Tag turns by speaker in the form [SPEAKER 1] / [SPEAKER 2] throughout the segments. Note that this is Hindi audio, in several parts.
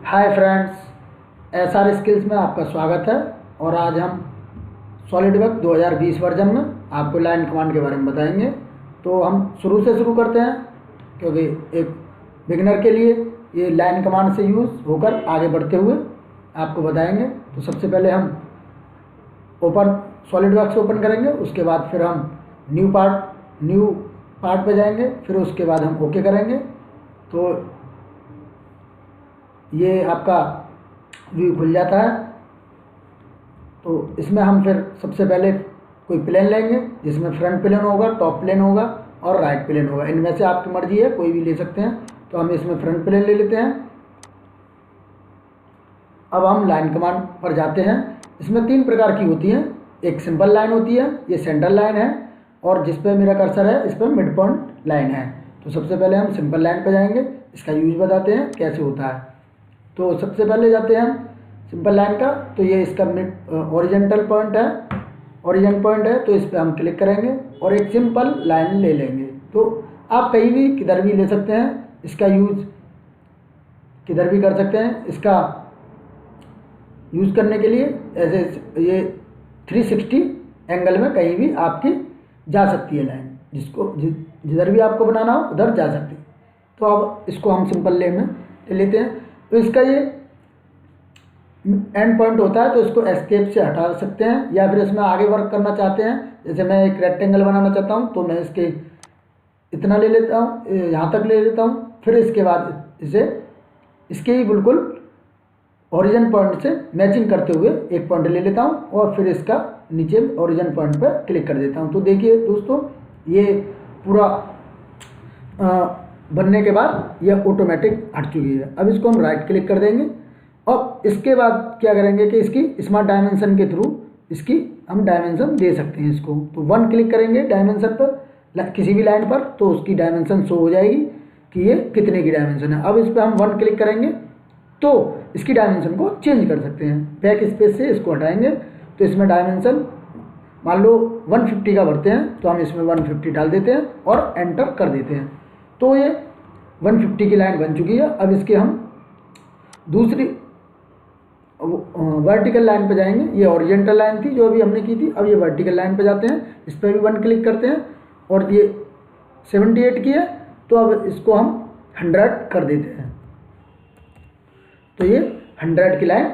[SPEAKER 1] हाय फ्रेंड्स, एसआर स्किल्स में आपका स्वागत है। और आज हम सॉलिडवर्क 2020 वर्जन में आपको लाइन कमांड के बारे में बताएंगे। तो हम शुरू से शुरू करते हैं, क्योंकि एक बिगिनर के लिए ये लाइन कमांड से यूज़ होकर आगे बढ़ते हुए आपको बताएंगे। तो सबसे पहले हम सॉलिडवर्क्स ओपन करेंगे, उसके बाद फिर हम न्यू पार्ट पे जाएंगे, फिर उसके बाद हम ओके करेंगे। तो ये आपका व्यू खुल जाता है। तो इसमें हम फिर सबसे पहले कोई प्लेन लेंगे, जिसमें फ्रंट प्लेन होगा, टॉप प्लेन होगा और राइट प्लेन होगा। इनमें से आपकी मर्जी है, कोई भी ले सकते हैं। तो हम इसमें फ्रंट प्लेन ले लेते हैं। अब हम लाइन कमांड पर जाते हैं। इसमें 3 प्रकार की होती हैं। एक सिंपल लाइन होती है, ये सेंट्रल लाइन है, और जिस पे मेरा कर्सर है इस पर मिड पॉइंट लाइन है। तो सबसे पहले हम सिंपल लाइन पर जाएंगे, इसका यूज बताते हैं कैसे होता है। तो सबसे पहले जाते हैं हम सिंपल लाइन का। तो ये इसका ओरिजेंटल पॉइंट है, तो इस पर हम क्लिक करेंगे और एक सिंपल लाइन ले लेंगे। तो आप कहीं भी किधर भी ले सकते हैं, इसका यूज़ किधर भी कर सकते हैं। इसका यूज़ करने के लिए ऐसे ये 360 एंगल में कहीं भी आपकी जा सकती है लाइन, जिधर भी आपको बनाना हो उधर जा सकती है। तो अब इसको हम सिंपल ले में ले लेते हैं। तो इसका ये एंड पॉइंट होता है, तो इसको एस्केप से हटा सकते हैं, या फिर इसमें आगे वर्क करना चाहते हैं। जैसे मैं एक रेक्टेंगल बनाना चाहता हूँ, तो मैं इसके इतना ले लेता हूँ, यहाँ तक ले लेता हूँ। फिर इसके बाद इसे इसके ही बिल्कुल ओरिजिन पॉइंट से मैचिंग करते हुए एक पॉइंट ले लेता हूँ, और फिर इसका नीचे ओरिजिन पॉइंट पर क्लिक कर देता हूँ। तो देखिए दोस्तों, ये पूरा बनने के बाद यह ऑटोमेटिक हट चुकी है। अब इसको हम राइट क्लिक कर देंगे, और इसके बाद क्या करेंगे कि इसकी स्मार्ट डायमेंशन के थ्रू इसकी हम डायमेंशन दे सकते हैं इसको। तो 1 क्लिक करेंगे डायमेंशन पर, किसी भी लाइन पर, तो उसकी डायमेंशन शो हो जाएगी कि ये कितने की डायमेंशन है। अब इस पर हम 1 क्लिक करेंगे तो इसकी डायमेंशन को चेंज कर सकते हैं। बैक स्पेस से इसको हटाएंगे, तो इसमें डायमेंशन मान लो 150 का भरते हैं, तो हम इसमें 150 डाल देते हैं और एंटर कर देते हैं। तो ये 150 की लाइन बन चुकी है। अब इसके हम दूसरी वर्टिकल लाइन पे जाएंगे। ये ओरिजेंटल लाइन थी जो अभी हमने की थी, अब ये वर्टिकल लाइन पे जाते हैं। इस पर भी 1 क्लिक करते हैं, और ये 78 की है, तो अब इसको हम 100 कर देते हैं। तो ये 100 की लाइन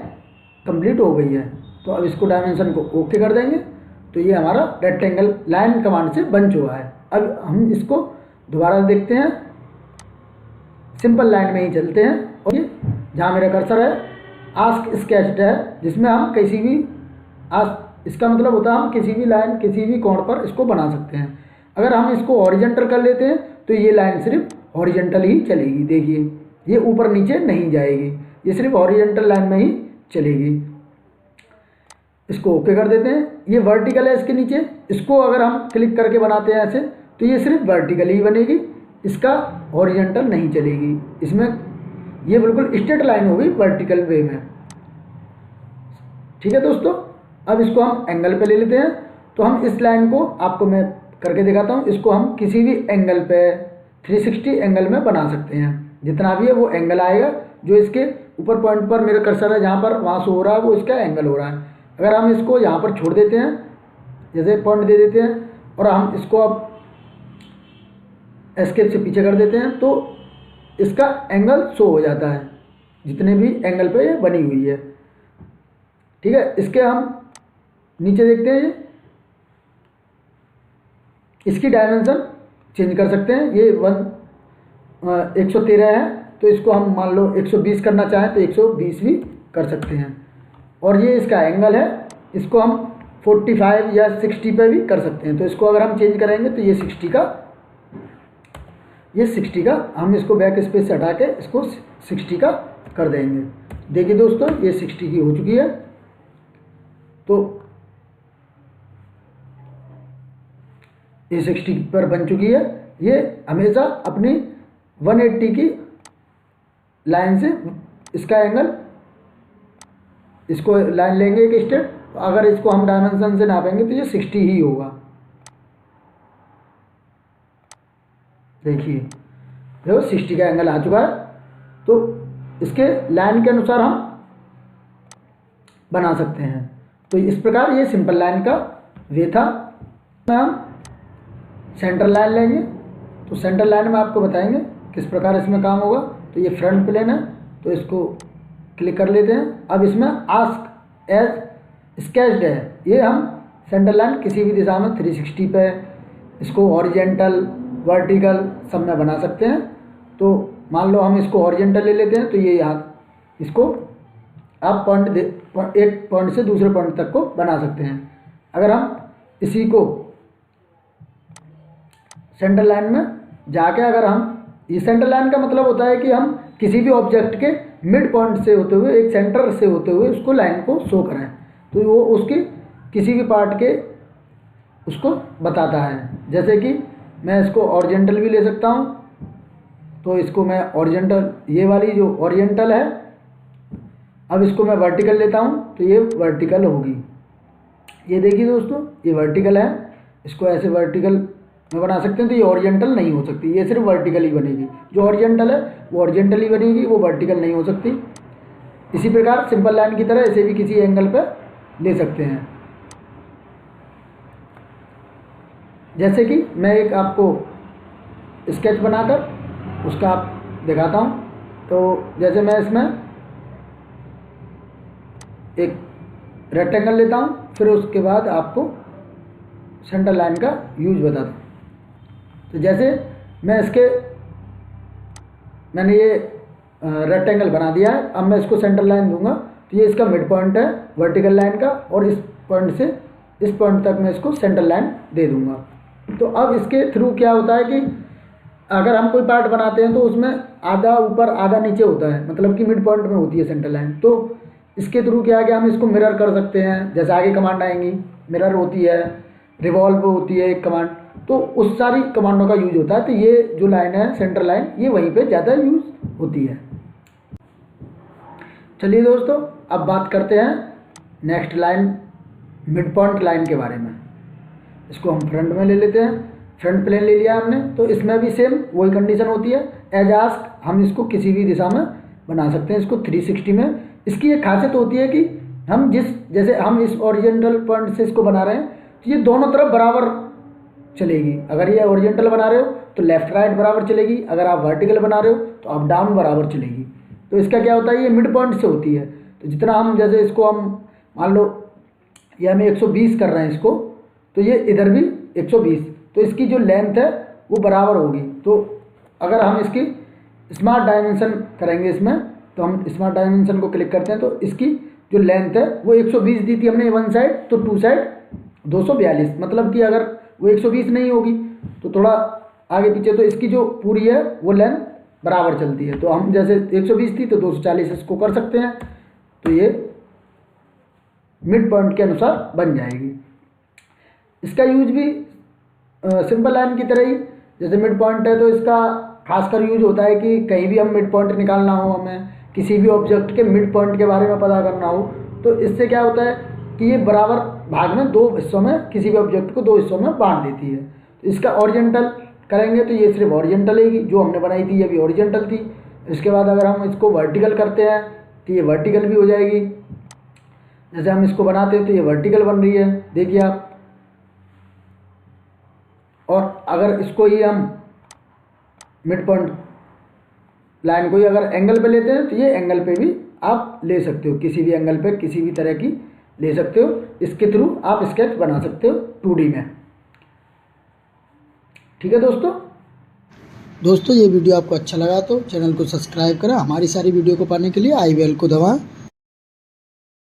[SPEAKER 1] कंप्लीट हो गई है। तो अब इसको डायमेंशन को ओके कर देंगे। तो ये हमारा रेक्टेंगल लाइन कमांड से बन चुका है। अब हम इसको दोबारा देखते हैं, सिंपल लाइन में ही चलते हैं, और ये जहाँ मेरा कर्सर है आस्क स्केच्ड है, जिसमें हम किसी भी इसका मतलब होता है हम किसी भी लाइन किसी भी कोण पर इसको बना सकते हैं। अगर हम इसको हॉरिजॉन्टल कर लेते हैं तो ये लाइन सिर्फ हॉरिजॉन्टल ही चलेगी। देखिए, ये ऊपर नीचे नहीं जाएगी, ये सिर्फ हॉरिजॉन्टल लाइन में ही चलेगी। इसको ओके कर देते हैं। ये वर्टिकल है इसके नीचे, इसको अगर हम क्लिक करके बनाते हैं ऐसे, तो ये सिर्फ वर्टिकल ही बनेगी, इसका हॉरिजॉन्टल नहीं चलेगी। इसमें ये बिल्कुल स्ट्रेट लाइन होगी वर्टिकल वे में। ठीक है दोस्तों, अब इसको हम एंगल पे ले लेते हैं। तो हम इस लाइन को आपको मैं करके दिखाता हूँ। इसको हम किसी भी एंगल पे 360 एंगल में बना सकते हैं। जितना भी है वो एंगल आएगा, जो इसके ऊपर पॉइंट पर मेरा कर्सर है जहाँ पर वहाँ से हो रहा है, वो इसका एंगल हो रहा है। अगर हम इसको यहाँ पर छोड़ देते हैं, जैसे पॉइंट दे देते हैं, और हम इसको अब एस्केप से पीछे कर देते हैं, तो इसका एंगल शो हो जाता है जितने भी एंगल पे ये बनी हुई है। ठीक है, इसके हम नीचे देखते हैं, इसकी डायमेंशन चेंज कर सकते हैं। ये 113 है, तो इसको हम मान लो 120 करना चाहें तो 120 भी कर सकते हैं। और ये इसका एंगल है, इसको हम 45 या 60 पे भी कर सकते हैं। तो इसको अगर हम चेंज करेंगे तो ये 60 का हम इसको बैक स्पेस से हटा के इसको 60 का कर देंगे। देखिए दोस्तों, ये 60 की हो चुकी है। तो ये 60 पर बन चुकी है। ये हमेशा अपनी 180 की लाइन से इसका एंगल, इसको लाइन लेंगे एक स्टेप, तो अगर इसको हम डायमेंशन से नापेंगे तो ये 60 ही होगा। देखिए, देखो 60 का एंगल आ चुका है। तो इसके लाइन के अनुसार हम बना सकते हैं। तो इस प्रकार ये सिंपल लाइन का वे था। हम सेंटर लाइन लेंगे, तो सेंटर लाइन में आपको बताएंगे किस प्रकार इसमें काम होगा। तो ये फ्रंट प्लेन है, तो इसको क्लिक कर लेते हैं। अब इसमें आस्क एज स्केच्ड है, ये हम सेंटर लाइन किसी भी दिशा में 360 पे इसको हॉरिजेंटल वर्टिकल सब में बना सकते हैं। तो मान लो हम इसको हॉरिजेंटल ले लेते हैं, तो ये यहाँ इसको आप एक पॉइंट से दूसरे पॉइंट तक को बना सकते हैं। अगर हम इसी को सेंटर लाइन में जाके अगर हम, ये सेंटर लाइन का मतलब होता है कि हम किसी भी ऑब्जेक्ट के मिड पॉइंट से होते हुए, एक सेंटर से होते हुए उसको लाइन को शो करें, तो वो उसके किसी भी पार्ट के उसको बताता है। जैसे कि मैं इसको ऑरिजेंटल भी ले सकता हूँ, तो इसको मैं ऑरिजेंटल, ये वाली जो ऑरिजेंटल है, अब इसको मैं वर्टिकल लेता हूँ तो ये वर्टिकल होगी। ये देखिए दोस्तों, ये वर्टिकल है, इसको ऐसे वर्टिकल में बना सकते हैं। तो ये ऑरिजेंटल नहीं हो सकती, ये सिर्फ वर्टिकल ही बनेगी। जो ऑरिजेंटल है वो ऑरिजेंटल ही बनेगी, वो वर्टिकल नहीं हो सकती। इसी प्रकार सिंपल लाइन की तरह इसे भी किसी एंगल पर ले सकते हैं। जैसे कि मैं एक आपको स्केच बनाकर उसका आप दिखाता हूँ। तो जैसे मैं इसमें एक रेक्टेंगल लेता हूँ, फिर उसके बाद आपको सेंटर लाइन का यूज बताता हूँ। तो जैसे मैंने ये रेक्टेंगल बना दिया है, अब मैं इसको सेंटर लाइन दूंगा, तो ये इसका मिड पॉइंट है वर्टिकल लाइन का, और इस पॉइंट से इस पॉइंट तक मैं इसको सेंटर लाइन दे दूंगा। तो अब इसके थ्रू क्या होता है कि अगर हम कोई पार्ट बनाते हैं तो उसमें आधा ऊपर आधा नीचे होता है, मतलब कि मिड पॉइंट में होती है सेंटर लाइन। तो इसके थ्रू क्या है कि हम इसको मिरर कर सकते हैं। जैसे आगे कमांड आएंगी, मिरर होती है, रिवॉल्व होती है एक कमांड, तो उस सारी कमांडों का यूज होता है। तो ये जो लाइन है सेंटर लाइन, ये वहीं पे ज़्यादा यूज होती है। चलिए दोस्तों, अब बात करते हैं next line, mid point line के बारे में। इसको हम फ्रंट में ले लेते हैं। फ्रंट प्लेन ले लिया हमने, तो इसमें भी सेम वही कंडीशन होती है। एज आस्क हम इसको किसी भी दिशा में बना सकते हैं, इसको 360 में। इसकी एक खासियत होती है कि हम जैसे हम इस ओरिजेंटल पॉइंट से इसको बना रहे हैं, तो ये दोनों तरफ बराबर चलेगी। अगर ये ओरिजेंटल बना रहे हो तो लेफ्ट राइट बराबर चलेगी, अगर आप वर्टिकल बना रहे हो तो अप डाउन बराबर चलेगी। तो इसका क्या होता है, ये मिड पॉइंट से होती है। तो जितना हम, जैसे इसको हम मान लो ये हमें 120 कर रहे हैं इसको, तो ये इधर भी 120, तो इसकी जो लेंथ है वो बराबर होगी। तो अगर हम इसकी स्मार्ट डायमेंशन करेंगे इसमें, तो हम स्मार्ट डायमेंशन को क्लिक करते हैं, तो इसकी जो लेंथ है वो 120 दी थी हमने वन साइड, तो टू साइड 242, मतलब कि अगर वो 120 नहीं होगी तो थोड़ा आगे पीछे, तो इसकी जो पूरी है वो लेंथ बराबर चलती है। तो हम जैसे 120 थी तो 240 इसको कर सकते हैं, तो ये मिड पॉइंट के अनुसार बन जाएगी। इसका यूज भी सिंपल लाइन की तरह ही, जैसे मिड पॉइंट है तो इसका खासकर यूज होता है कि कहीं भी हम मिड पॉइंट निकालना हो, हमें किसी भी ऑब्जेक्ट के मिड पॉइंट के बारे में पता करना हो, तो इससे क्या होता है कि ये बराबर भाग में दो हिस्सों में, किसी भी ऑब्जेक्ट को दो हिस्सों में बांट देती है। तो इसका ओरिजेंटल करेंगे तो ये सिर्फ ओरिजेंटल है, जो हमने बनाई थी ये भी ओरिजेंटल थी। इसके बाद अगर हम इसको वर्टिकल करते हैं तो ये वर्टिकल भी हो जाएगी। जैसे हम इसको बनाते हैं तो ये वर्टिकल बन रही है, देखिए आप। और अगर इसको ही हम मिड पॉइंट लाइन को ही अगर एंगल पे लेते हैं तो ये एंगल पे भी आप ले सकते हो, किसी भी एंगल पे किसी भी तरह की ले सकते हो। इसके थ्रू आप स्केच बना सकते हो 2D में। ठीक है दोस्तों, ये वीडियो आपको अच्छा लगा तो चैनल को सब्सक्राइब करें। हमारी सारी वीडियो को पाने के लिए आई बेल को दबाएं।